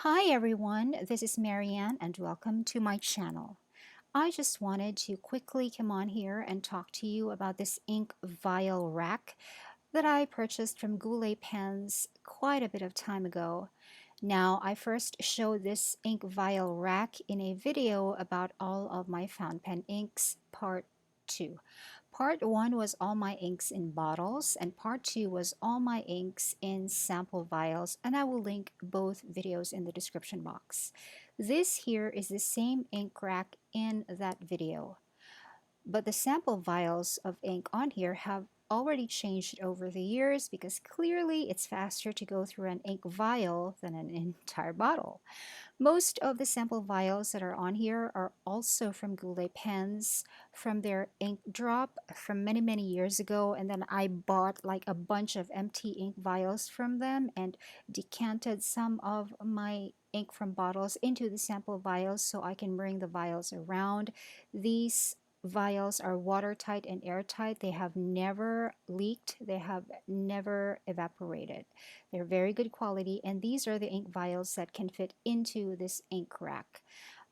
Hi everyone, this is Marianne and welcome to my channel. I just wanted to quickly come on here and talk to you about this ink vial rack that I purchased from Goulet Pens quite a bit of time ago. Now, I first showed this ink vial rack in a video about all of my fountain pen inks, part 2. Part 1 was all my inks in bottles, and part 2 was all my inks in sample vials, and I will link both videos in the description box. This here is the same ink rack in that video. But the sample vials of ink on here have already changed over the years because clearly it's faster to go through an ink vial than an entire bottle. Most of the sample vials that are on here are also from Goulet Pens, from their ink drop from many years ago, and then I bought like a bunch of empty ink vials from them and decanted some of my ink from bottles into the sample vials so I can bring the vials around. These vials are watertight and airtight. They have never leaked, they have never evaporated. They're very good quality, and these are the ink vials that can fit into this ink rack.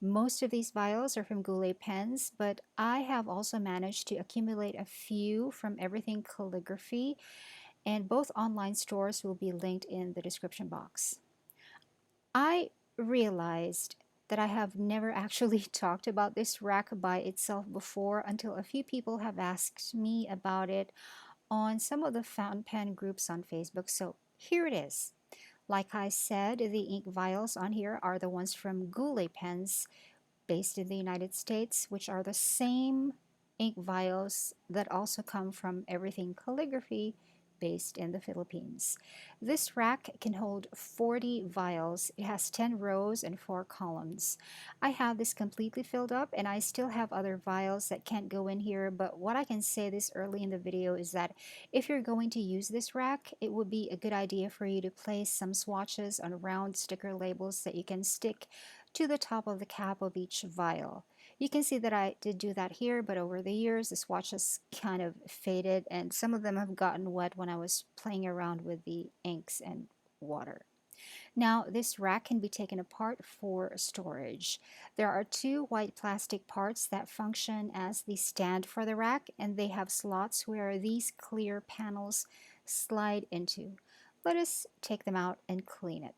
Most of these vials are from Goulet Pens, but I have also managed to accumulate a few from Everything Calligraphy, and both online stores will be linked in the description box. I realized that I have never actually talked about this rack by itself before until a few people have asked me about it on some of the fountain pen groups on Facebook. So here it is. Like I said, the ink vials on here are the ones from Goulet Pens based in the United States, which are the same ink vials that also come from Everything Calligraphy based in the Philippines. This rack can hold 40 vials. It has 10 rows and 4 columns. I have this completely filled up and I still have other vials that can't go in here, but what I can say this early in the video is that if you're going to use this rack, it would be a good idea for you to place some swatches on round sticker labels that you can stick to the top of the cap of each vial. You can see that I did do that here, but over the years the swatches kind of faded and some of them have gotten wet when I was playing around with the inks and water. Now, this rack can be taken apart for storage. There are two white plastic parts that function as the stand for the rack, and they have slots where these clear panels slide into. Let us take them out and clean it.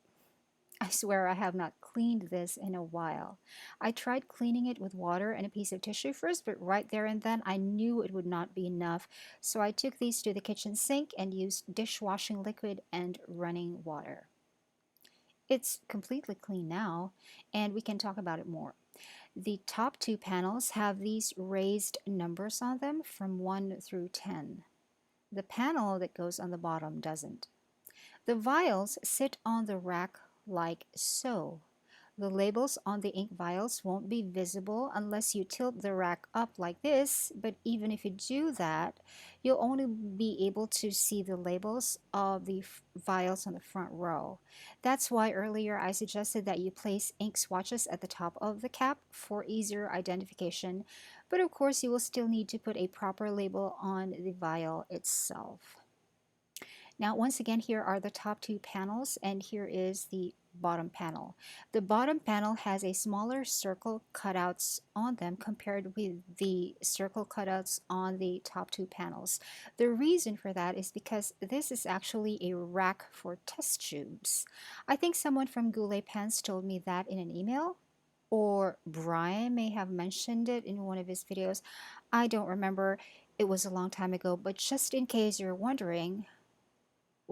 I swear I have not cleaned this in a while. I tried cleaning it with water and a piece of tissue first, but right there and then I knew it would not be enough. So I took these to the kitchen sink and used dishwashing liquid and running water. It's completely clean now, and we can talk about it more. The top two panels have these raised numbers on them from 1 through 10. The panel that goes on the bottom doesn't. The vials sit on the rack like so. The labels on the ink vials won't be visible unless you tilt the rack up like this, but even if you do that, you'll only be able to see the labels of the vials on the front row. That's why earlier I suggested that you place ink swatches at the top of the cap for easier identification, but of course you will still need to put a proper label on the vial itself. Now, once again, here are the top two panels, and here is the bottom panel. The bottom panel has a smaller circle cutouts on them compared with the circle cutouts on the top two panels. The reason for that is because this is actually a rack for test tubes. I think someone from Goulet Pens told me that in an email, or Brian may have mentioned it in one of his videos. I don't remember. It was a long time ago, but just in case you're wondering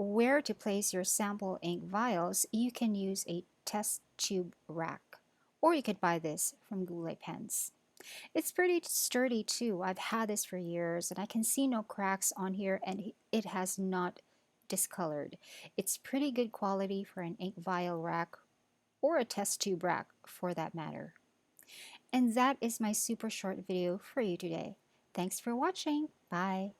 where to place your sample ink vials, you can use a test tube rack, or you could buy this from Goulet Pens. It's pretty sturdy too. I've had this for years and I can see no cracks on here, and it has not discolored. It's pretty good quality for an ink vial rack or a test tube rack for that matter. And that is my super short video for you today. Thanks for watching. Bye.